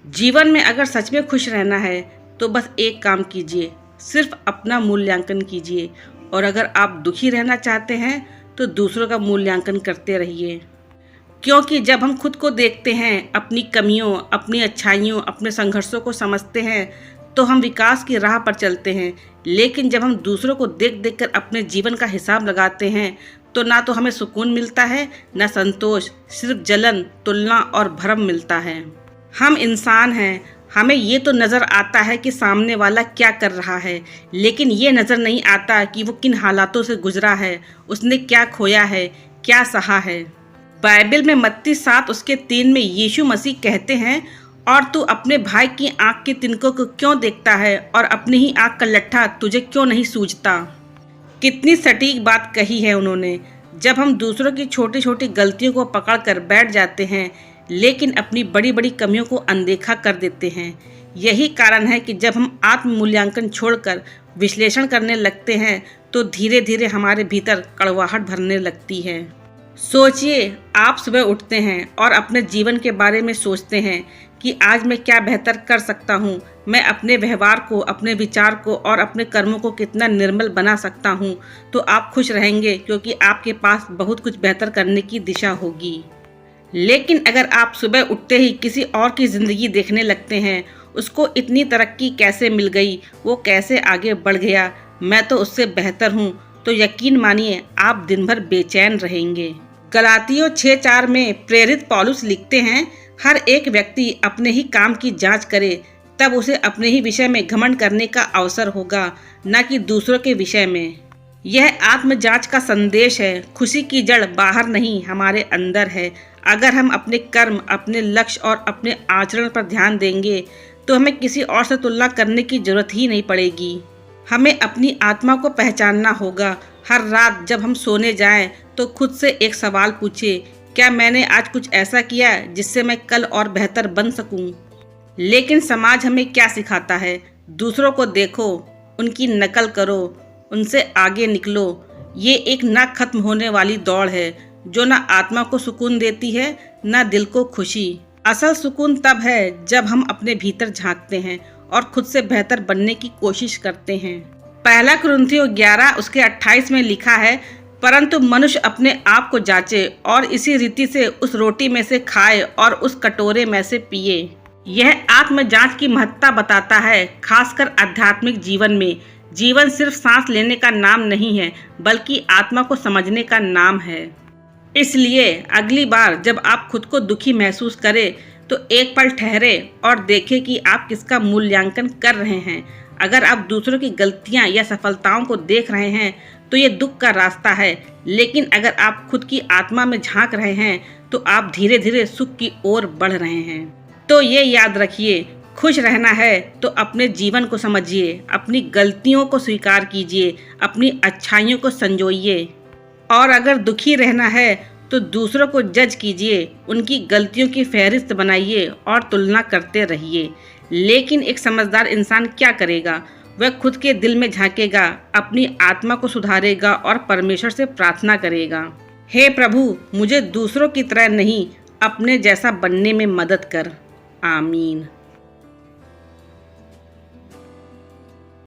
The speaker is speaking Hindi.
जीवन में अगर सच में खुश रहना है तो बस एक काम कीजिए, सिर्फ अपना मूल्यांकन कीजिए। और अगर आप दुखी रहना चाहते हैं तो दूसरों का मूल्यांकन करते रहिए। क्योंकि जब हम खुद को देखते हैं, अपनी कमियों, अपनी अच्छाइयों, अपने संघर्षों को समझते हैं तो हम विकास की राह पर चलते हैं। लेकिन जब हम दूसरों को देख देख कर अपने जीवन का हिसाब लगाते हैं तो ना तो हमें सुकून मिलता है, ना संतोष, सिर्फ जलन, तुलना और भ्रम मिलता है। हम इंसान हैं, हमें ये तो नज़र आता है कि सामने वाला क्या कर रहा है, लेकिन ये नज़र नहीं आता कि वो किन हालातों से गुजरा है, उसने क्या खोया है, क्या सहा है। बाइबल में मत्ती 7:3 में यीशु मसीह कहते हैं, और तू अपने भाई की आँख के तिनकों को क्यों देखता है और अपनी ही आँख का लट्ठा तुझे क्यों नहीं सूझता। कितनी सटीक बात कही है उन्होंने। जब हम दूसरों की छोटी छोटी गलतियों को पकड़ कर बैठ जाते हैं लेकिन अपनी बड़ी बड़ी कमियों को अनदेखा कर देते हैं, यही कारण है कि जब हम आत्म मूल्यांकन छोड़कर विश्लेषण करने लगते हैं तो धीरे धीरे हमारे भीतर कड़वाहट भरने लगती है। सोचिए, आप सुबह उठते हैं और अपने जीवन के बारे में सोचते हैं कि आज मैं क्या बेहतर कर सकता हूँ, मैं अपने व्यवहार को, अपने विचार को और अपने कर्मों को कितना निर्मल बना सकता हूँ, तो आप खुश रहेंगे क्योंकि आपके पास बहुत कुछ बेहतर करने की दिशा होगी। लेकिन अगर आप सुबह उठते ही किसी और की ज़िंदगी देखने लगते हैं, उसको इतनी तरक्की कैसे मिल गई, वो कैसे आगे बढ़ गया, मैं तो उससे बेहतर हूँ, तो यकीन मानिए आप दिन भर बेचैन रहेंगे। गलातियों 6:4 में प्रेरित पौलुस लिखते हैं, हर एक व्यक्ति अपने ही काम की जांच करे, तब उसे अपने ही विषय में घमंड करने का अवसर होगा, न कि दूसरों के विषय में। यह आत्म जांच का संदेश है। खुशी की जड़ बाहर नहीं, हमारे अंदर है। अगर हम अपने कर्म, अपने लक्ष्य और अपने आचरण पर ध्यान देंगे तो हमें किसी और से तुलना करने की जरूरत ही नहीं पड़ेगी। हमें अपनी आत्मा को पहचानना होगा। हर रात जब हम सोने जाएं तो खुद से एक सवाल पूछे, क्या मैंने आज कुछ ऐसा किया जिससे मैं कल और बेहतर बन सकूं? लेकिन समाज हमें क्या सिखाता है? दूसरों को देखो, उनकी नकल करो, उनसे आगे निकलो। ये एक ना खत्म होने वाली दौड़ है जो ना आत्मा को सुकून देती है, ना दिल को खुशी। असल सुकून तब है जब हम अपने भीतर झांकते हैं और खुद से बेहतर बनने की कोशिश करते हैं। पहला कुरिन्थियों 11:28 में लिखा है, परंतु मनुष्य अपने आप को जांचे और इसी रीति से उस रोटी में से खाए और उस कटोरे में से पिए। यह आत्म जांच की महत्ता बताता है, खासकर आध्यात्मिक जीवन में। जीवन सिर्फ सांस लेने का नाम नहीं है, बल्कि आत्मा को समझने का नाम है। इसलिए अगली बार जब आप खुद को दुखी महसूस करें तो एक पल ठहरे और देखें कि आप किसका मूल्यांकन कर रहे हैं। अगर आप दूसरों की गलतियां या सफलताओं को देख रहे हैं तो ये दुख का रास्ता है, लेकिन अगर आप खुद की आत्मा में झांक रहे हैं तो आप धीरे धीरे सुख की ओर बढ़ रहे हैं। तो ये याद रखिए, खुश रहना है तो अपने जीवन को समझिए, अपनी गलतियों को स्वीकार कीजिए, अपनी अच्छाइयों को संजोइए। और अगर दुखी रहना है तो दूसरों को जज कीजिए, उनकी गलतियों की फहरिस्त बनाइए और तुलना करते रहिए। लेकिन एक समझदार इंसान क्या करेगा? वह खुद के दिल में झांकेगा, अपनी आत्मा को सुधारेगा और परमेश्वर से प्रार्थना करेगा, हे प्रभु, मुझे दूसरों की तरह नहीं, अपने जैसा बनने में मदद कर। आमीन।